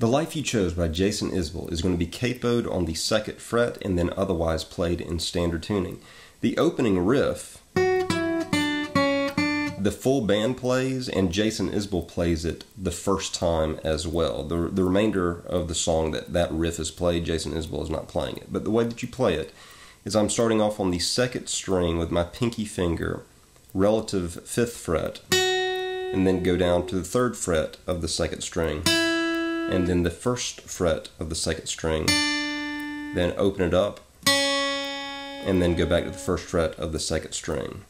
The Life You Chose by Jason Isbell is going to be capoed on the 2nd fret and then otherwise played in standard tuning. The opening riff, the full band plays, and Jason Isbell plays it the first time as well. The remainder of the song that riff is played, Jason Isbell is not playing it. But the way that you play it is I'm starting off on the 2nd string with my pinky finger, relative 5th fret, and then go down to the 3rd fret of the 2nd string, and then the 1st fret of the 2nd string, then open it up, and then go back to the 1st fret of the 2nd string.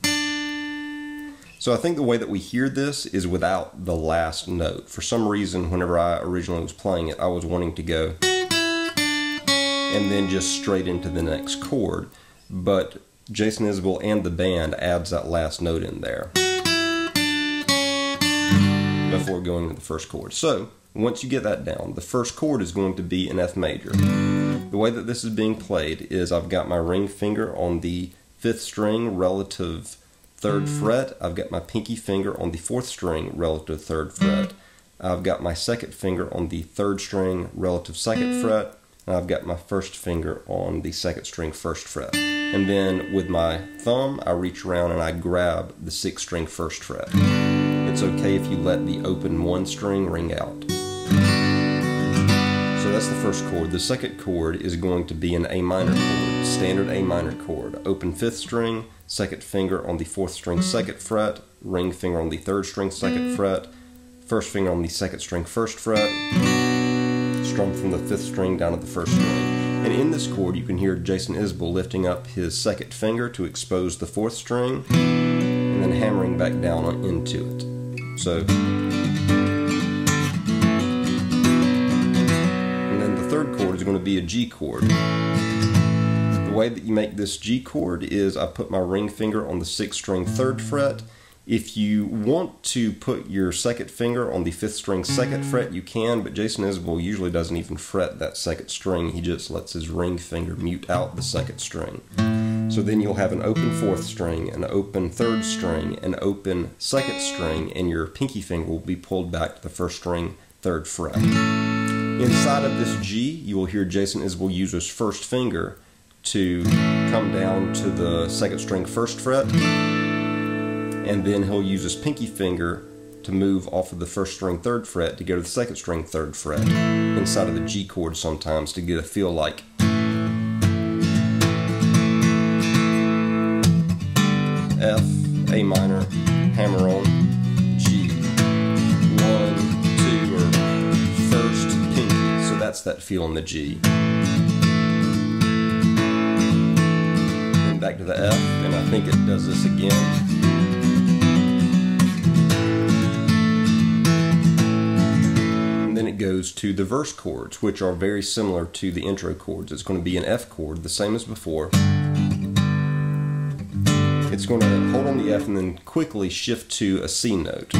So I think the way that we hear this is without the last note. For some reason, whenever I originally was playing it, I was wanting to go and then just straight into the next chord. But Jason Isbell and the band adds that last note in there before going to the first chord. So once you get that down, the first chord is going to be an F major. The way that this is being played is I've got my ring finger on the 5th string relative 3rd fret. I've got my pinky finger on the 4th string relative 3rd fret. I've got my 2nd finger on the 3rd string relative 2nd fret. And I've got my 1st finger on the 2nd string 1st fret. And then with my thumb, I reach around and I grab the 6th string 1st fret. It's okay if you let the open 1 string ring out. So that's the first chord. The second chord is going to be an A minor chord, standard A minor chord. Open 5th string, 2nd finger on the 4th string 2nd fret, ring finger on the 3rd string 2nd fret, 1st finger on the 2nd string 1st fret, strum from the 5th string down to the 1st string. And in this chord you can hear Jason Isbell lifting up his 2nd finger to expose the 4th string and then hammering back down into it. So is going to be a G chord. The way that you make this G chord is I put my ring finger on the 6th string 3rd fret. If you want to put your 2nd finger on the 5th string 2nd fret, you can, but Jason Isbell usually doesn't even fret that 2nd string. He just lets his ring finger mute out the 2nd string. So then you'll have an open 4th string, an open 3rd string, an open 2nd string, and your pinky finger will be pulled back to the 1st string 3rd fret. Inside of this G, you will hear Jason Isbell use his 1st finger to come down to the 2nd string 1st fret, and then he'll use his pinky finger to move off of the 1st string 3rd fret to go to the 2nd string 3rd fret inside of the G chord sometimes to get a feel like F, A minor, hammer on, G, 1, 2, or 1st, pinky. So that's that feel in the G. Then back to the F, and I think it does this again. And then it goes to the verse chords, which are very similar to the intro chords. It's going to be an F chord, the same as before. It's going to hold on the F and then quickly shift to a C note.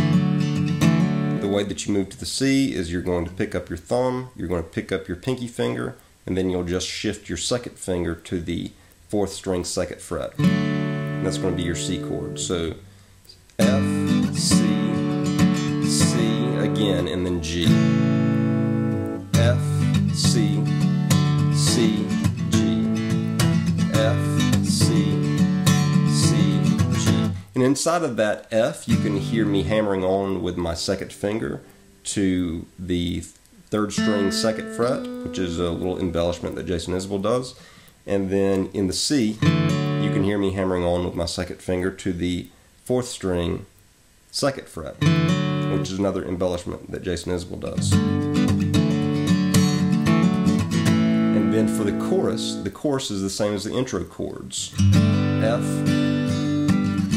The way that you move to the C is you're going to pick up your thumb, you're going to pick up your pinky finger, and then you'll just shift your 2nd finger to the 4th string 2nd fret. And that's going to be your C chord. So F, C, C again, and then G. F, C, C, G. F, C, and inside of that F, you can hear me hammering on with my 2nd finger to the 3rd string 2nd fret, which is a little embellishment that Jason Isbell does. And then in the C, you can hear me hammering on with my 2nd finger to the 4th string 2nd fret, which is another embellishment that Jason Isbell does. And then for the chorus is the same as the intro chords. F,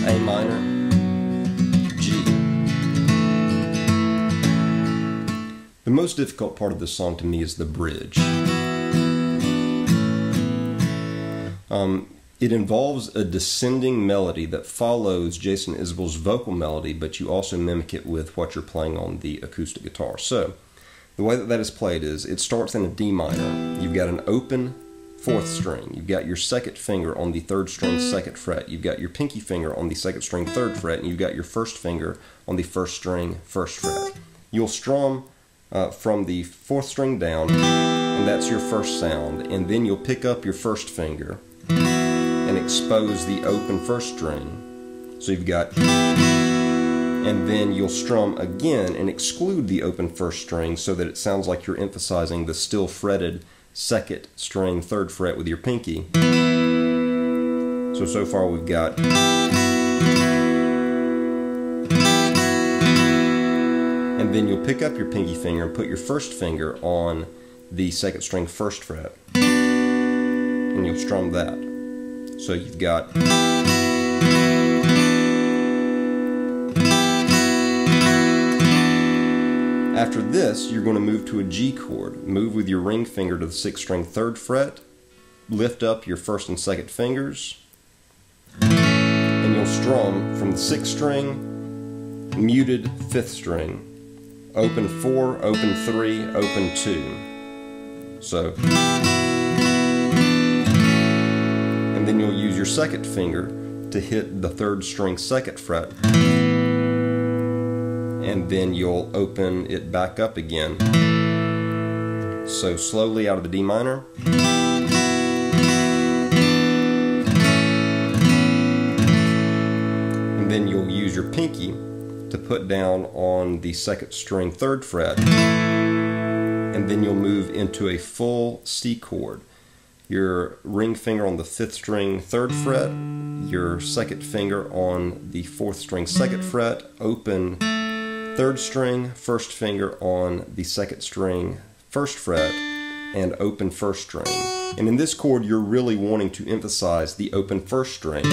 A minor, G. The most difficult part of this song to me is the bridge. It involves a descending melody that follows Jason Isbell's vocal melody, but you also mimic it with what you're playing on the acoustic guitar. So, the way that is played is, it starts in a D minor. You've got an open 4th string. You've got your 2nd finger on the 3rd string 2nd fret. You've got your pinky finger on the 2nd string 3rd fret, and you've got your 1st finger on the 1st string 1st fret. You'll strum from the 4th string down, and that's your first sound. And then you'll pick up your first finger and expose the open 1st string. So you've got, and then you'll strum again and exclude the open 1st string so that it sounds like you're emphasizing the still fretted 2nd string 3rd fret with your pinky. So far we've got, and then you'll pick up your pinky finger and put your 1st finger on the 2nd string 1st fret, and you'll strum that. So you've got, after this you're going to move to a G chord. Move with your ring finger to the 6th string 3rd fret, lift up your 1st and 2nd fingers, and you'll strum from the 6th string, muted 5th string, open 4, open 3, open 2. So, and then you'll use your 2nd finger to hit the 3rd string 2nd fret, and then you'll open it back up again. So slowly out of the D minor, and then you'll use your pinky to put down on the 2nd string 3rd fret, and then you'll move into a full C chord. Your ring finger on the 5th string 3rd fret, your 2nd finger on the 4th string 2nd fret, open 3rd string, 1st finger on the 2nd string 1st fret, and open 1st string. And in this chord you're really wanting to emphasize the open 1st string.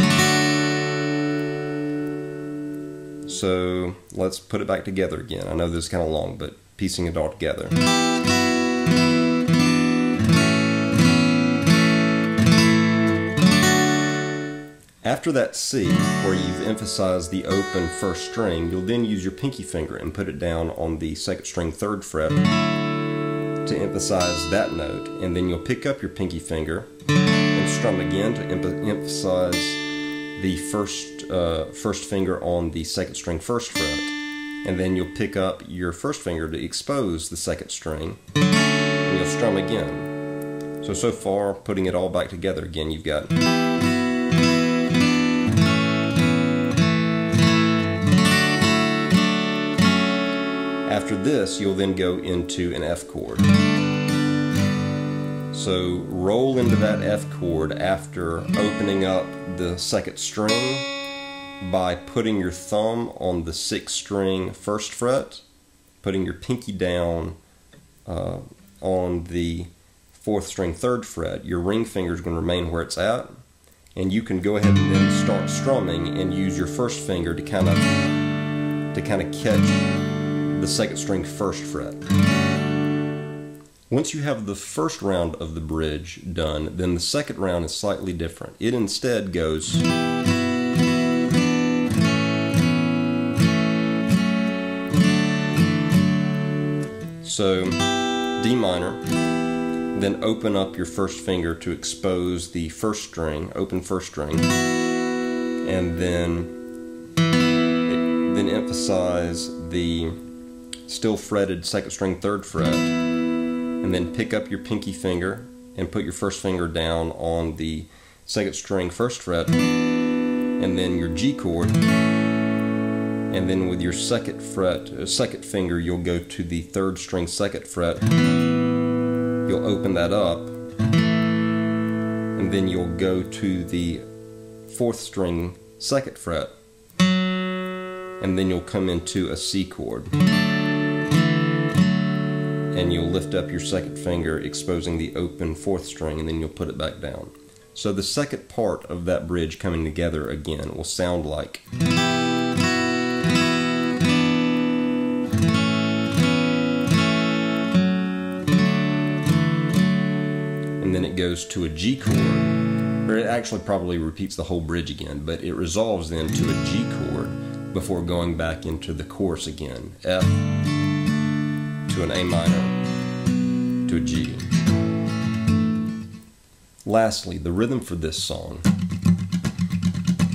So let's put it back together again. I know this is kind of long, but piecing it all together. After that C, where you've emphasized the open 1st string, you'll then use your pinky finger and put it down on the 2nd string 3rd fret to emphasize that note. And then you'll pick up your pinky finger and strum again to emphasize the first finger on the 2nd string 1st fret, and then you'll pick up your 1st finger to expose the 2nd string, and you'll strum again. So far, putting it all back together again, you've got, after this you'll then go into an F chord. So roll into that F chord after opening up the 2nd string by putting your thumb on the 6th string 1st fret, putting your pinky down on the 4th string 3rd fret. Your ring finger is going to remain where it's at, and you can go ahead and then start strumming and use your 1st finger to kind of catch the 2nd string 1st fret. Once you have the 1st round of the bridge done, then the 2nd round is slightly different. It instead goes, so D minor, then open up your 1st finger to expose the 1st string, open 1st string, and then emphasize the still fretted 2nd string 3rd fret, and then pick up your pinky finger and put your 1st finger down on the 2nd string 1st fret, and then your G chord, and then with your 2nd finger you'll go to the 3rd string 2nd fret, you'll open that up, and then you'll go to the 4th string 2nd fret, and then you'll come into a C chord. And you'll lift up your 2nd finger, exposing the open 4th string, and then you'll put it back down. So the 2nd part of that bridge coming together again will sound like, and then it goes to a G chord, or it actually probably repeats the whole bridge again, but it resolves then to a G chord before going back into the chorus again. F to an A minor to a G. Lastly, the rhythm for this song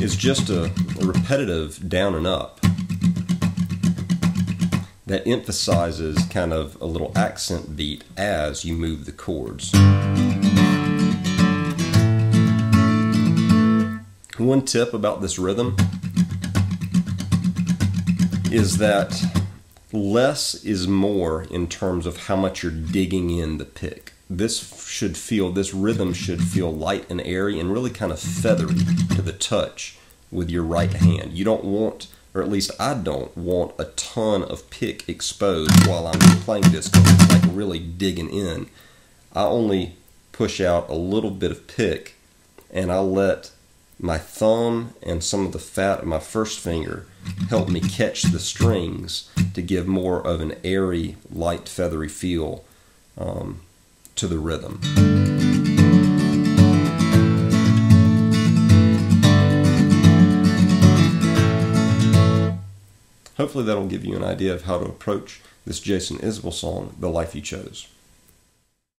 is just a repetitive down and up. that emphasizes kind of a little accent beat as you move the chords. One tip about this rhythm is that less is more in terms of how much you're digging in the pick. This rhythm should feel light and airy and really kind of feathery to the touch with your right hand. You don't want, or at least I don't want, a ton of pick exposed while I'm playing this, because it's like really digging in. I only push out a little bit of pick, and I let my thumb and some of the fat of my first finger help me catch the strings to give more of an airy, light, feathery feel to the rhythm. Hopefully that'll give you an idea of how to approach this Jason Isbell song, The Life You Chose.